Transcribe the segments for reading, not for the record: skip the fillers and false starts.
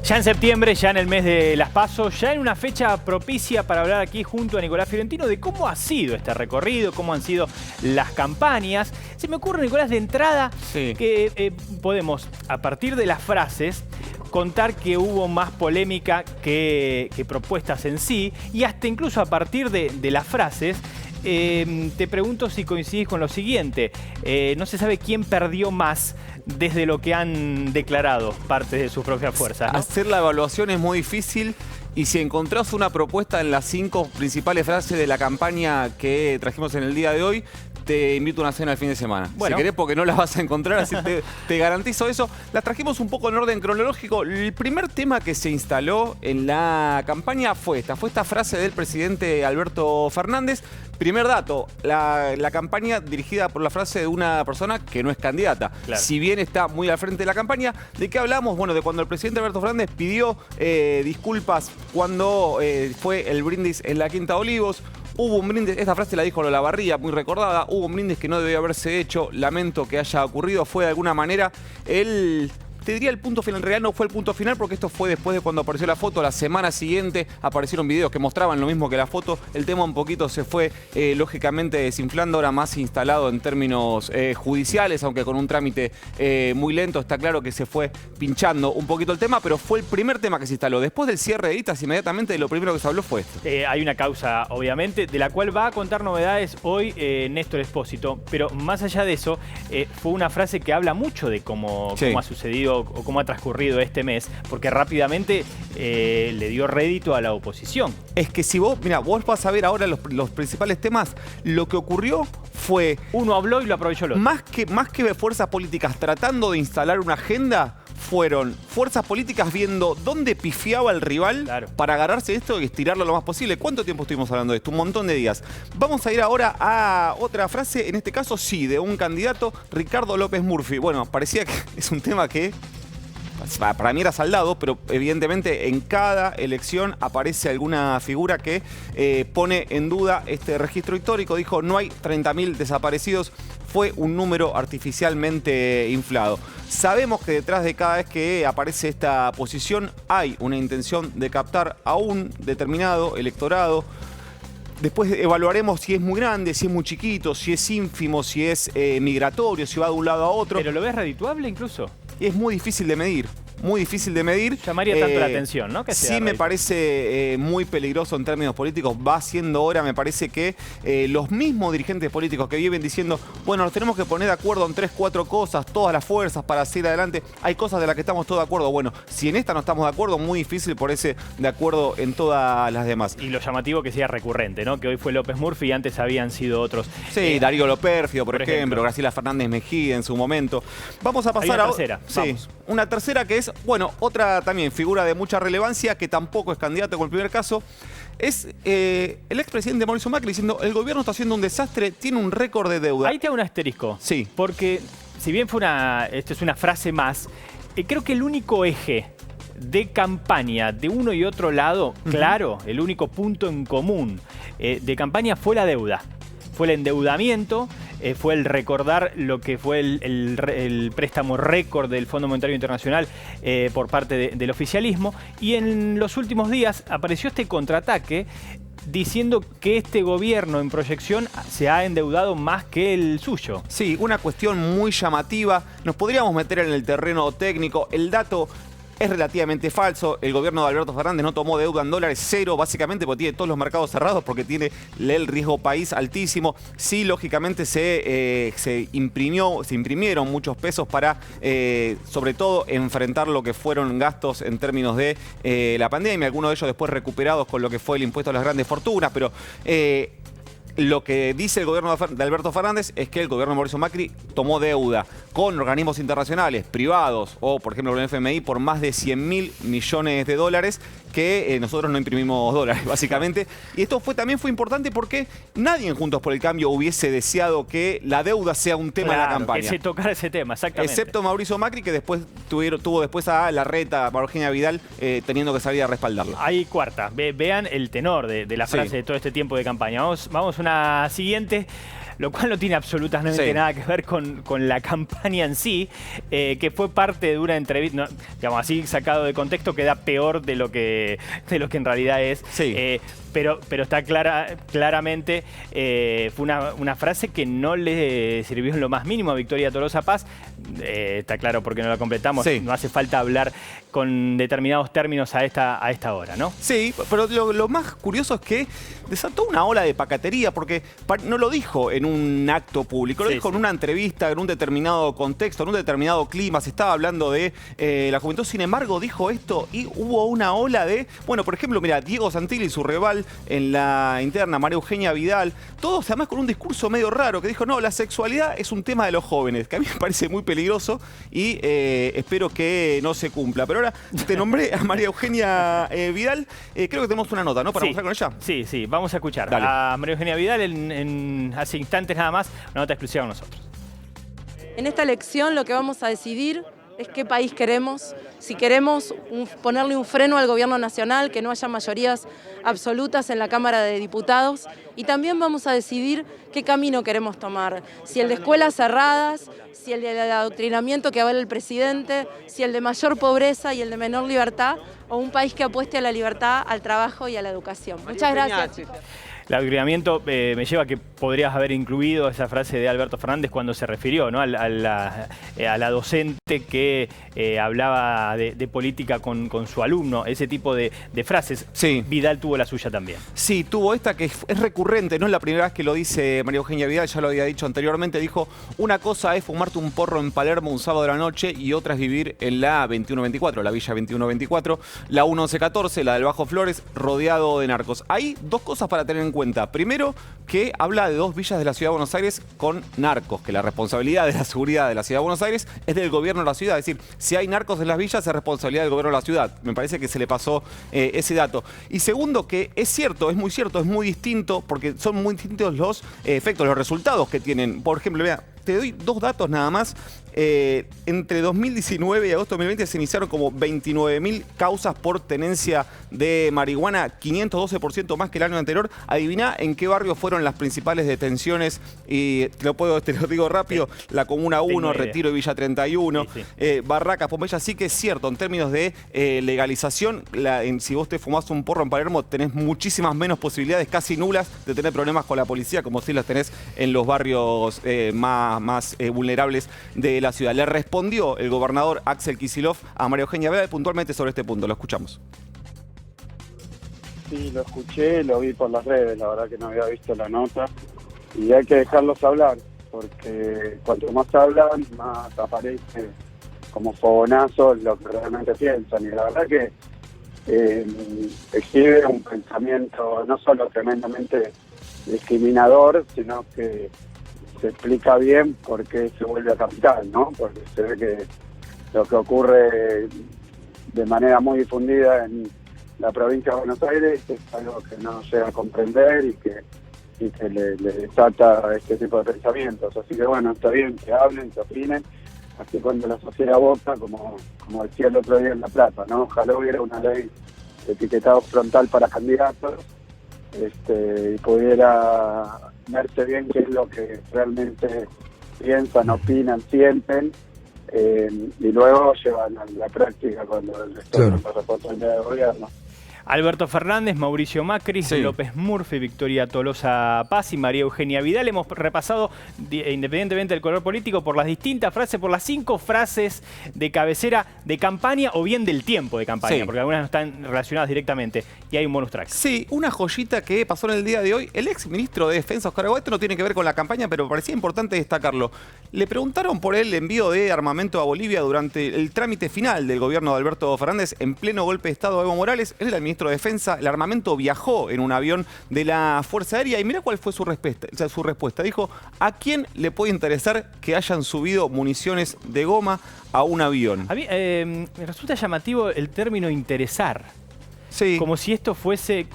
Ya en septiembre, ya en el mes de las PASO, ya en una fecha propicia para hablar aquí junto a Nicolás Fiorentino de cómo ha sido este recorrido, cómo han sido las campañas. Se me ocurre, Nicolás, de entrada, que podemos, a partir de las frases, contar que hubo más polémica que propuestas en sí, y hasta incluso a partir de las frases, te pregunto si coincidís con lo siguiente. No se sabe quién perdió más desde lo que han declarado parte de sus propias fuerzas, ¿no? Hacer la evaluación es muy difícil. Y si encontrás una propuesta en las 5 principales frases de la campaña que trajimos en el día de hoy, te invito a una cena el fin de semana. Bueno, si querés, porque no la vas a encontrar, así te garantizo eso. Las trajimos un poco en orden cronológico. El primer tema que se instaló en la campaña fue esta frase del presidente Alberto Fernández. Primer dato, la campaña dirigida por la frase de una persona que no es candidata. Claro. Si bien está muy al frente de la campaña, ¿de qué hablamos? Bueno, de cuando el presidente Alberto Fernández pidió disculpas cuando fue el brindis en la Quinta de Olivos. Hubo un brindis, esta frase la dijo Lola Barría, muy recordada, hubo un brindis que no debió haberse hecho, lamento que haya ocurrido, fue de alguna manera te diría el punto final. En realidad no fue el punto final porque esto fue después de cuando apareció la foto. La semana siguiente aparecieron videos que mostraban lo mismo que la foto. El tema un poquito se fue lógicamente desinflando, ahora más instalado en términos judiciales, aunque con un trámite muy lento. Está claro que se fue pinchando un poquito el tema, pero fue el primer tema que se instaló. Después del cierre de listas, inmediatamente lo primero que se habló fue esto. Hay una causa, obviamente, de la cual va a contar novedades hoy Néstor Espósito, pero más allá de eso, fue una frase que habla mucho de cómo ha sucedido o cómo ha transcurrido este mes, porque rápidamente le dio rédito a la oposición. Es que si vos vas a ver ahora los principales temas, lo que ocurrió fue... Uno habló y lo aprovechó el otro. Más que fuerzas políticas tratando de instalar una agenda, fueron fuerzas políticas viendo dónde pifiaba el rival para agarrarse de esto y estirarlo lo más posible. ¿Cuánto tiempo estuvimos hablando de esto? Un montón de días. Vamos a ir ahora a otra frase, en este caso sí, de un candidato, Ricardo López Murphy. Bueno, parecía que es un tema que para mí era saldado, pero evidentemente en cada elección aparece alguna figura que pone en duda este registro histórico. Dijo, no hay 30.000 desaparecidos. Fue un número artificialmente inflado. Sabemos que detrás de cada vez que aparece esta posición hay una intención de captar a un determinado electorado. Después evaluaremos si es muy grande, si es muy chiquito, si es ínfimo, si es migratorio, si va de un lado a otro. ¿Pero lo ves redituable incluso? Es muy difícil de medir. Muy difícil de medir. Llamaría tanto la atención, ¿no? Que sí, me parece muy peligroso en términos políticos. Va siendo hora, me parece que los mismos dirigentes políticos que viven diciendo, bueno, nos tenemos que poner de acuerdo en 3, 4 cosas, todas las fuerzas para seguir adelante. Hay cosas de las que estamos todos de acuerdo. Bueno, si en esta no estamos de acuerdo, muy difícil ponerse de acuerdo en todas las demás. Y lo llamativo que sea recurrente, ¿no? Que hoy fue López Murphy y antes habían sido otros. Sí, Darío Lopérfido, por ejemplo, Graciela Fernández Mejía en su momento. Vamos a pasar a tercera. Sí, una tercera que es, bueno, otra también figura de mucha relevancia, que tampoco es candidato con el primer caso, es el expresidente Mauricio Macri diciendo, el gobierno está haciendo un desastre, tiene un récord de deuda. Ahí te hago un asterisco. Sí. Porque si bien esto es una frase más, creo que el único eje de campaña de uno y otro lado, claro, el único punto en común de campaña fue la deuda. Fue el endeudamiento, fue el recordar lo que fue el préstamo récord del Fondo Monetario Internacional por parte del oficialismo. Y en los últimos días apareció este contraataque diciendo que este gobierno en proyección se ha endeudado más que el suyo. Sí, una cuestión muy llamativa. Nos podríamos meter en el terreno técnico. El dato es relativamente falso. El gobierno de Alberto Fernández no tomó deuda en dólares, cero, básicamente porque tiene todos los mercados cerrados, porque tiene el riesgo país altísimo. Sí, lógicamente se imprimieron muchos pesos para, sobre todo, enfrentar lo que fueron gastos en términos de la pandemia, algunos de ellos después recuperados con lo que fue el impuesto a las grandes fortunas, pero Lo que dice el gobierno de Alberto Fernández es que el gobierno de Mauricio Macri tomó deuda con organismos internacionales, privados o, por ejemplo, con el FMI por más de 100.000 millones de dólares, que nosotros no imprimimos dólares, básicamente. Y esto también fue importante porque nadie en Juntos por el Cambio hubiese deseado que la deuda sea un tema de la campaña. Que se tocara ese tema, exactamente. Excepto Mauricio Macri, que después tuvo después a Larreta, a María Eugenia Vidal, teniendo que salir a respaldarlo. Ahí cuarta. Vean el tenor de la frase de todo este tiempo de campaña. Vamos a una siguiente, lo cual no tiene absolutamente nada que ver con la campaña en sí, que fue parte de una entrevista, digamos así, sacado de contexto, queda peor de lo que en realidad es. Sí. Pero está claramente, fue una frase que no le sirvió en lo más mínimo a Victoria Tolosa Paz. Está claro porque no la completamos. No hace falta hablar con determinados términos a esta hora, ¿no? Sí, pero lo más curioso es que desató una ola de pacatería, porque no lo dijo en un acto público, lo dijo en una entrevista, en un determinado contexto, en un determinado clima. Se estaba hablando de la juventud, sin embargo, dijo esto y hubo una ola de... Bueno, por ejemplo, mira, Diego Santilli, su rival en la interna, María Eugenia Vidal, todos además con un discurso medio raro que dijo, no, la sexualidad es un tema de los jóvenes, que a mí me parece muy peligroso y espero que no se cumpla. Pero ahora te nombré a María Eugenia Vidal, creo que tenemos una nota, ¿no? Para mostrar con ella. Sí, vamos a escuchar a María Eugenia Vidal hace instantes nada más, una nota exclusiva con nosotros. En esta elección lo que vamos a decidir es qué país queremos, si queremos ponerle un freno al gobierno nacional, que no haya mayorías absolutas en la Cámara de Diputados, y también vamos a decidir qué camino queremos tomar, si el de escuelas cerradas, si el del adoctrinamiento que avala el presidente, si el de mayor pobreza y el de menor libertad, o un país que apueste a la libertad, al trabajo y a la educación. Muchas gracias. El adoctrinamiento me lleva a que podrías haber incluido esa frase de Alberto Fernández cuando se refirió, ¿no? a la docente que hablaba de política con su alumno, ese tipo de frases. Sí. Vidal tuvo la suya también. Sí, tuvo esta que es recurrente, no es la primera vez que lo dice María Eugenia Vidal, ya lo había dicho anteriormente, dijo, una cosa es fumarte un porro en Palermo un sábado de la noche y otra es vivir en la 2124, la Villa 2124, la 1114, la del Bajo Flores, rodeado de narcos. Hay dos cosas para tener en cuenta. Primero, que habla de dos villas de la Ciudad de Buenos Aires con narcos, que la responsabilidad de la seguridad de la Ciudad de Buenos Aires es del gobierno de la ciudad. Es decir, si hay narcos en las villas, es responsabilidad del gobierno de la ciudad. Me parece que se le pasó ese dato. Y segundo, que es cierto, es muy distinto, porque son muy distintos los efectos, los resultados que tienen. Por ejemplo, mira, te doy dos datos nada más. Entre 2019 y agosto de 2020 se iniciaron como 29.000 causas por tenencia de marihuana, 512% más que el año anterior. Adivina en qué barrio fueron las principales detenciones, y te lo digo rápido, la Comuna 1, Retiro y Villa 31, Barracas, Pompeya. Sí que es cierto, en términos de legalización, si vos te fumás un porro en Palermo, tenés muchísimas menos posibilidades, casi nulas, de tener problemas con la policía, como si las tenés en los barrios más vulnerables de la ciudad. Le respondió el gobernador Axel Kicillof a María Eugenia Vidal puntualmente sobre este punto. Lo escuchamos. Sí, lo escuché, lo vi por las redes, la verdad que no había visto la nota. Y hay que dejarlos hablar, porque cuanto más hablan, más aparece como fogonazos lo que realmente piensan. Y la verdad que exhibe un pensamiento no solo tremendamente discriminador, sino que se explica bien por qué se vuelve a capital, ¿no? Porque se ve que lo que ocurre de manera muy difundida en la provincia de Buenos Aires es algo que no llega a comprender y que le desata este tipo de pensamientos. Así que bueno, está bien que hablen, que opinen, así cuando la sociedad vota, como decía el otro día en La Plata, ¿no? Ojalá hubiera una ley de etiquetado frontal para candidatos y pudiera verse bien qué es lo que realmente piensan, opinan, sienten, y luego llevan a la práctica cuando les toca la responsabilidad de gobierno. Alberto Fernández, Mauricio Macri, López Murphy, Victoria Tolosa Paz y María Eugenia Vidal. Hemos repasado, independientemente del color político, por las distintas frases, por las 5 frases de cabecera de campaña o bien del tiempo de campaña, porque algunas no están relacionadas directamente. Y hay un bonus track. Sí, una joyita que pasó en el día de hoy. El ex ministro de Defensa, Oscar Aguayo, no tiene que ver con la campaña, pero me parecía importante destacarlo. Le preguntaron por el envío de armamento a Bolivia durante el trámite final del gobierno de Alberto Fernández en pleno golpe de Estado de Evo Morales. Él era el ministro ministro de Defensa. El armamento viajó en un avión de la Fuerza Aérea y mira cuál fue su respuesta. Dijo, ¿a quién le puede interesar que hayan subido municiones de goma a un avión? A mí me resulta llamativo el término interesar. Sí. Como si esto fuese...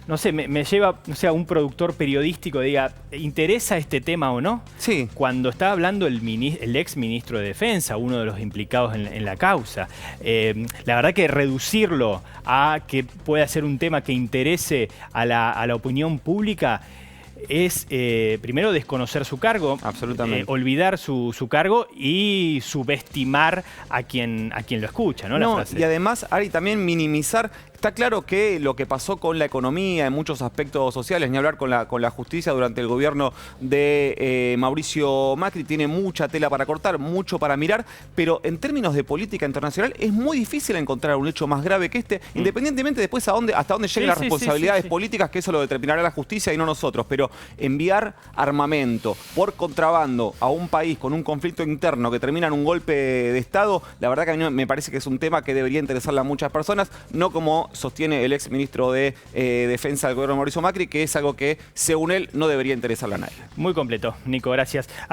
no sé, me lleva, no sé, a un productor periodístico diga, ¿interesa este tema o no? Sí. Cuando está hablando el ex ministro de Defensa, uno de los implicados en la causa. La verdad que reducirlo a que pueda ser un tema que interese a la opinión pública es, primero, desconocer su cargo, absolutamente, olvidar su cargo y subestimar a quien lo escucha, ¿no? La frase. Y además, Ari, también minimizar. Está claro que lo que pasó con la economía en muchos aspectos sociales, ni hablar con la justicia durante el gobierno de Mauricio Macri, tiene mucha tela para cortar, mucho para mirar, pero en términos de política internacional es muy difícil encontrar un hecho más grave que este, independientemente después hasta dónde lleguen las responsabilidades políticas, que eso lo determinará la justicia y no nosotros. Pero enviar armamento por contrabando a un país con un conflicto interno que termina en un golpe de Estado, la verdad que a mí me parece que es un tema que debería interesarle a muchas personas, no como sostiene el ex ministro de Defensa del gobierno de Mauricio Macri, que es algo que, según él, no debería interesarle a nadie. Muy completo, Nico, gracias.